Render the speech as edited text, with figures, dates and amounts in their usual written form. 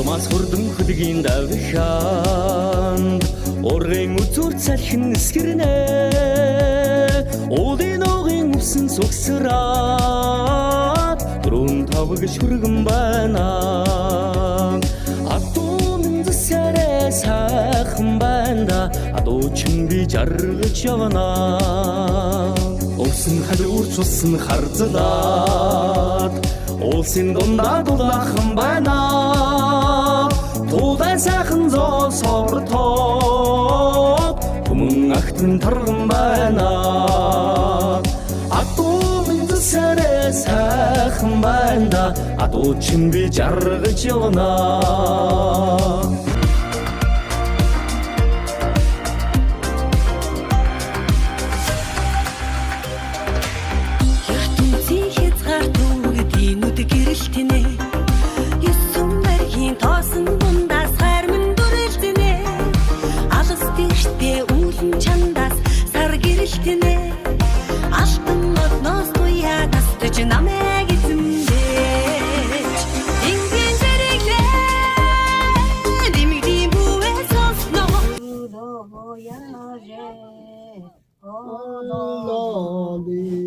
Намаас хурдан хөдгийн давхианд ургийн үзүүр цалхин эсгэрнэ уулын огийн өвсөн цогсраад дөрөв тавгш хүргэн байна атуун засарэ сайхан байна адуу чин би жаргаж явна өвсөн халуурч усан харзлаад уулсын дундаа дулаахан байна тулай сайхан зоо сортоод хүмүүн ахтэн тарган байна атуун засарэ сайхан байна адуу чин би жаргаж явна гэрэлтэнэ юусэн мэрхийн тоосон дундаас харман дүрэлтэнэ алс дэштэй үүлэн чандаас сар гэрэлтэнэ алтан одноос туяа тастаж намайг эзэмдэж ингийн зэрэглээ димэгдийн бүвээ сонсно Love